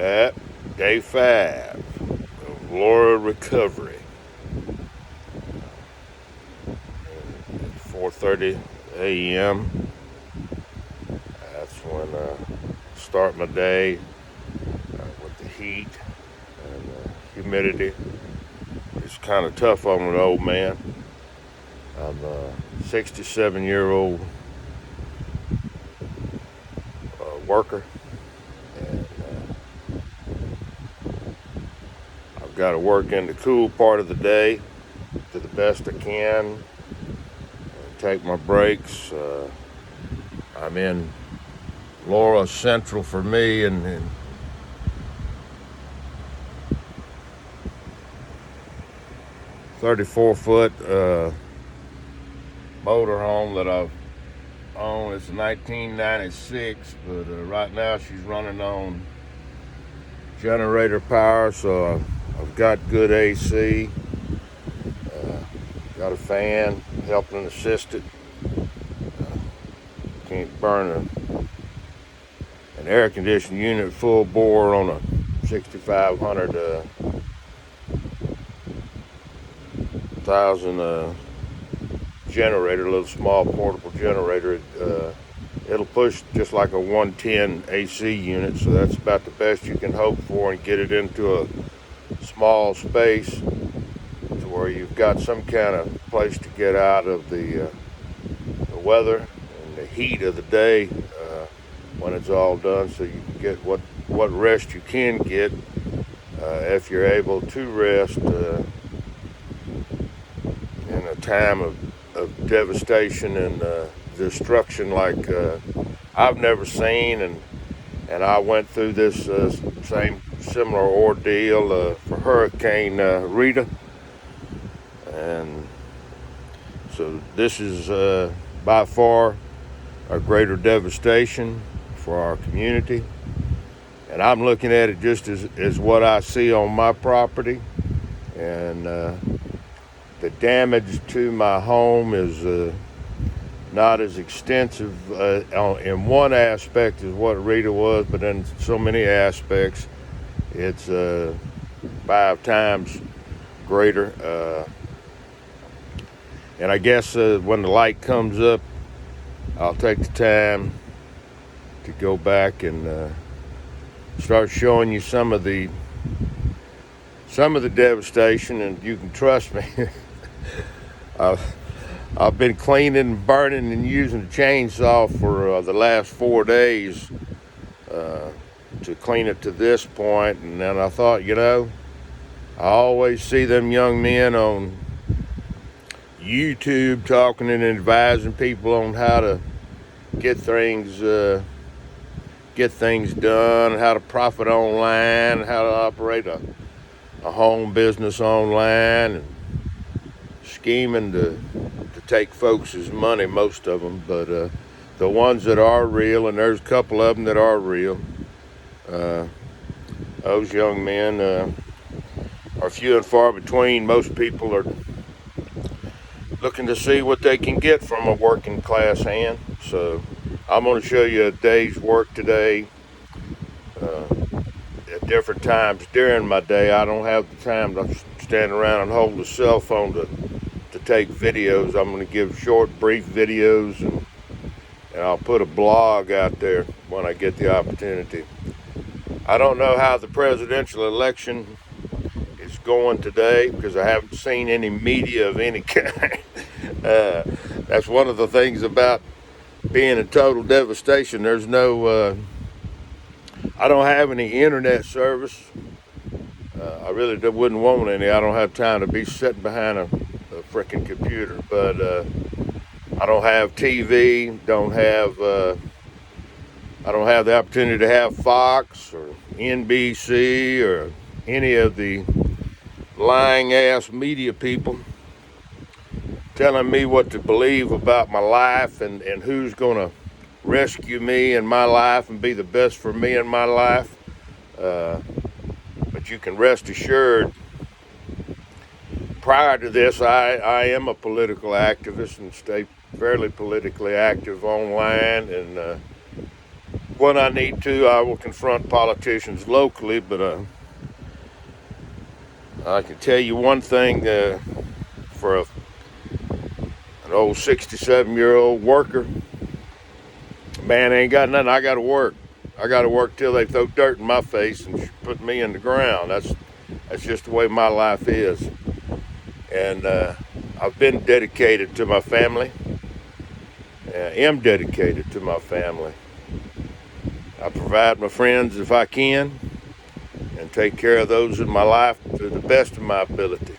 at day 5 of Laura recovery. At 4:30 a.m. That's when I start my day with the heat and humidity. It's kind of tough on an old man. I'm a 67-year-old worker, and I've got to work in the cool part of the day to the best I can and take my breaks. I'm in Laura Central for me, and 34-foot motorhome that I've owned. It's 1996, but right now she's running on generator power, so I've got good AC. Got a fan, helping assist it. Can't burn an air conditioning unit full bore on a 6500 thousand generator, a little small portable generator. It'll push just like a 110 AC unit, so that's about the best you can hope for, and get it into a small space to where you've got some kind of place to get out of the weather and the heat of the day when it's all done, so you can get what rest you can get if you're able to rest in a time of devastation and destruction like I've never seen, and I went through this similar ordeal for Hurricane Rita, and so this is by far a greater devastation for our community, and I'm looking at it just as what I see on my property, and the damage to my home is not as extensive in one aspect as what Rita was, but in so many aspects, it's 5 times greater. And I guess when the light comes up, I'll take the time to go back and start showing you some of the devastation, and you can trust me. I've been cleaning, burning, and using a chainsaw for the last 4 days to clean it to this point. And then I thought, I always see them young men on YouTube talking and advising people on how to get things done, how to profit online, how to operate a home business online, and scheming to take folks' money, most of them, but the ones that are real, and there's a couple of them that are real, those young men are few and far between. Most people are looking to see what they can get from a working class hand. So I'm going to show you a day's work today at different times during my day. I don't have the time to stand around and hold the cell phone to take videos. I'm going to give short, brief videos, and I'll put a blog out there when I get the opportunity. I don't know how the presidential election is going today because I haven't seen any media of any kind. That's one of the things about being in total devastation. There's no, I don't have any internet service. I really wouldn't want any. I don't have time to be sitting behind a freaking computer, but I don't have TV, I don't have the opportunity to have Fox or NBC or any of the lying ass media people telling me what to believe about my life and who's going to rescue me in my life and be the best for me in my life. But you can rest assured, prior to this, I am a political activist and stay fairly politically active online, and when I need to, I will confront politicians locally, but I can tell you one thing for an old 67-year-old worker, man, ain't got nothing. I got to work. I got to work till they throw dirt in my face and put me in the ground. That's just the way my life is. And I've been dedicated to my family. Am dedicated to my family. I provide my friends if I can, and take care of those in my life to the best of my ability.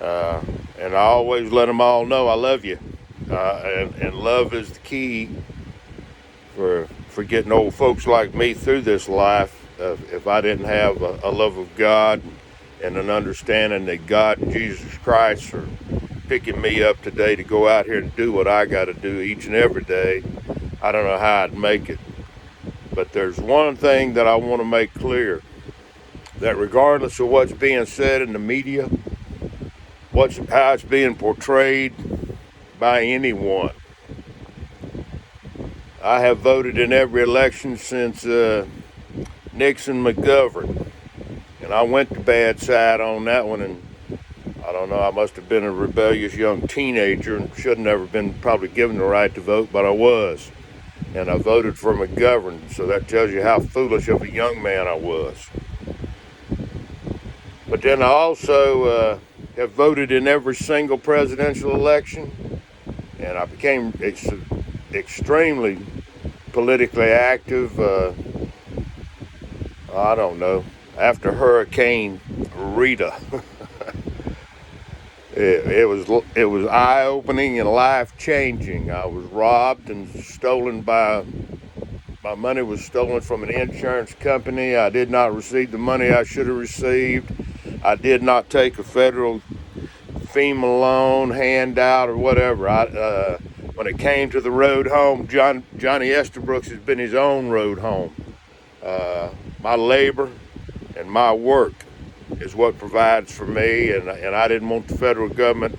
And I always let them all know I love you. And love is the key for getting old folks like me through this life. If I didn't have a love of God and an understanding that God and Jesus Christ are picking me up today to go out here and do what I got to do each and every day, I don't know how I'd make it. But there's one thing that I want to make clear, that regardless of what's being said in the media, how it's being portrayed by anyone, I have voted in every election since Nixon McGovern, and I went the bad side on that one, and I don't know, I must have been a rebellious young teenager and should have never been probably given the right to vote, but I was. And I voted for McGovern, so that tells you how foolish of a young man I was. But then I also have voted in every single presidential election, and I became extremely politically active, I don't know, after Hurricane Rita. It was eye-opening and life-changing. I was robbed and stolen my money was stolen from an insurance company. I did not receive the money I should have received. I did not take a federal FEMA loan, handout, or whatever. When it came to the road home, Johnny Estabrooks has been his own road home. My labor and my work is what provides for me, and I didn't want the federal government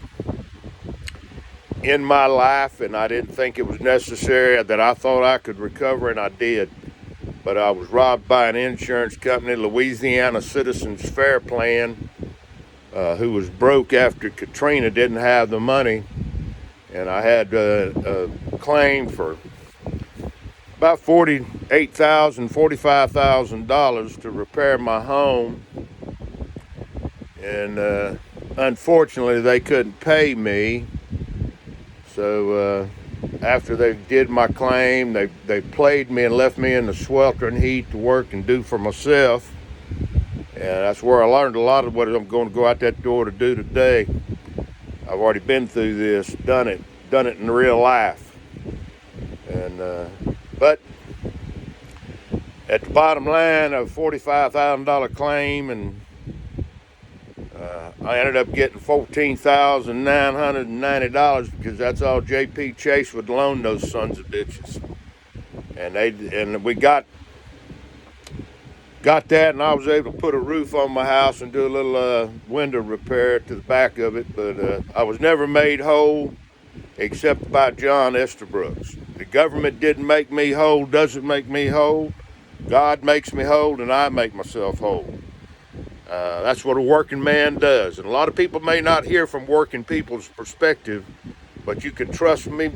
in my life, and I didn't think it was necessary, that I thought I could recover, and I did. But I was robbed by an insurance company, Louisiana Citizens Fair Plan, who was broke after Katrina, didn't have the money, and I had a claim for about $45,000 to repair my home. And unfortunately, they couldn't pay me. So after they did my claim, they played me and left me in the sweltering heat to work and do for myself. And that's where I learned a lot of what I'm going to go out that door to do today. I've already been through this, done it in real life. And but at the bottom line, a $45,000 claim, and I ended up getting $14,990 because that's all J.P. Chase would loan those sons of bitches. And we got that, and I was able to put a roof on my house and do a little window repair to the back of it. But I was never made whole except by John Estabrooks. The government didn't make me whole, doesn't make me whole. God makes me whole, and I make myself whole. That's what a working man does. And a lot of people may not hear from working people's perspective, but you can trust me.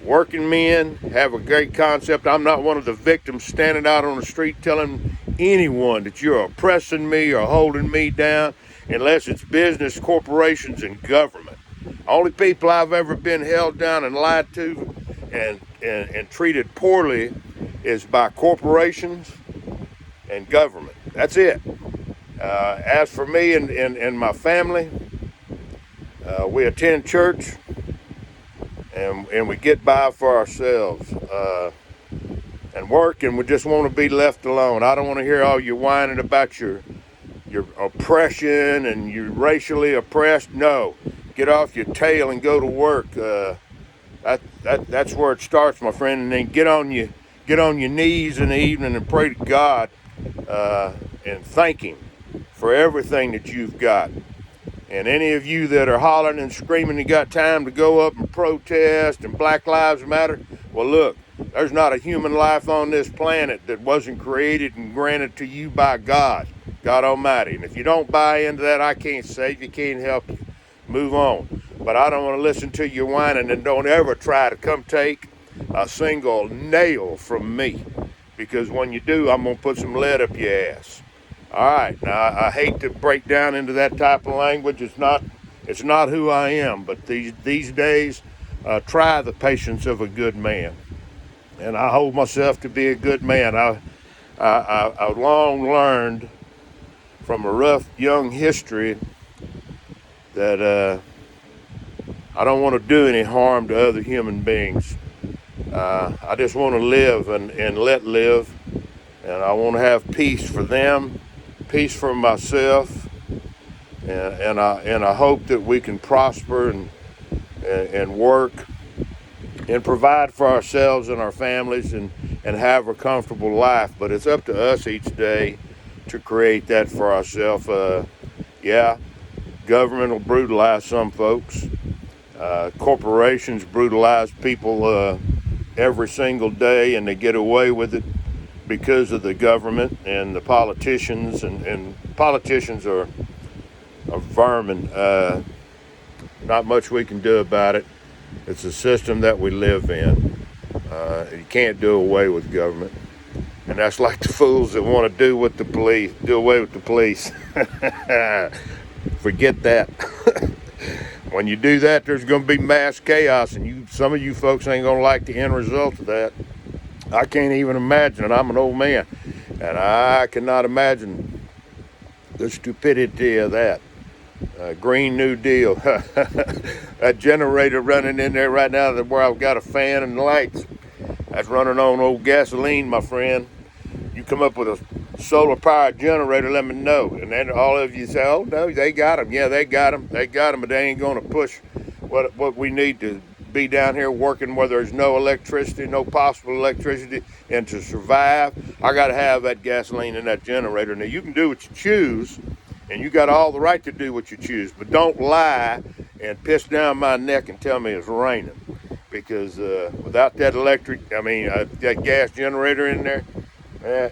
Working men have a great concept. I'm not one of the victims standing out on the street telling anyone that you're oppressing me or holding me down, unless it's business, corporations, and government. Only people I've ever been held down and lied to and treated poorly is by corporations and government. That's it. As for me and my family, we attend church and we get by for ourselves and work, and we just want to be left alone. I don't want to hear all you whining about your oppression and you're racially oppressed. No, get off your tail and go to work. That's where it starts, my friend. And then get on your knees in the evening and pray to God and thank Him for everything that you've got. And any of you that are hollering and screaming you got time to go up and protest and Black Lives Matter, well, look, There's not a human life on this planet that wasn't created and granted to you by God, God Almighty. And if you don't buy into that, I can't save you, can't help you. Move on. But I don't want to listen to you whining, and don't ever try to come take a single nail from me. Because when you do, I'm going to put some lead up your ass. All right. Now, I hate to break down into that type of language. It's not who I am. But these days, try the patience of a good man. And I hold myself to be a good man. I've long learned from a rough young history that I don't want to do any harm to other human beings. I just want to live and let live. And I want to have peace for them, peace for myself. And I hope that we can prosper and work and provide for ourselves and our families and have a comfortable life. But it's up to us each day to create that for ourselves. Yeah, government will brutalize some folks. Corporations brutalize people every single day, and they get away with it because of the government and the politicians. And politicians are vermin. Not much we can do about it. It's a system that we live in. You can't do away with government. And that's like the fools that want to do away with the police. Forget that. When you do that, there's going to be mass chaos, and some of you folks ain't going to like the end result of that. I can't even imagine it. I'm an old man, and I cannot imagine the stupidity of that. Green New Deal. That generator running in there right now where I've got a fan and lights, that's running on old gasoline, my friend. You come up with a solar powered generator, let me know. And then all of you say, oh no, they got them. Yeah, they got them, but they ain't going to push what we need to be down here working where there's no electricity, no possible electricity. And to survive, I got to have that gasoline in that generator. Now you can do what you choose, and you got all the right to do what you choose, but don't lie and piss down my neck and tell me it's raining. Because without that that gas generator in there,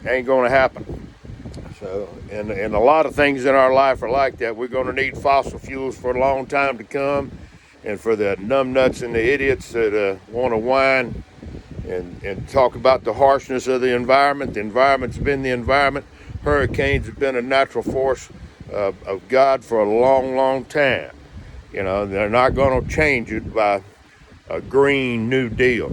ain't going to happen. So, and a lot of things in our life are like that. We're going to need fossil fuels for a long time to come. And for the numbnuts and the idiots that want to whine and talk about the harshness of the environment's been the environment. Hurricanes have been a natural force of God for a long, long time. You know, they're not going to change it by a Green New Deal.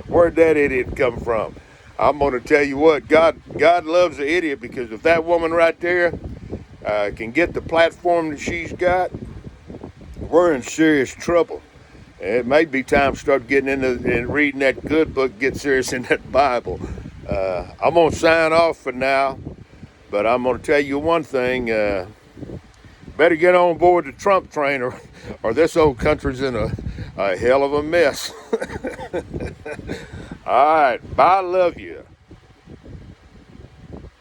Where'd that idiot come from? I'm going to tell you what, God loves the idiot, because if that woman right there can get the platform that she's got, we're in serious trouble. It may be time to start getting into and reading that good book, get serious in that Bible. I'm going to sign off for now, but I'm going to tell you one thing. Better get on board the Trump train, or this old country's in a hell of a mess. All right, bye, love you.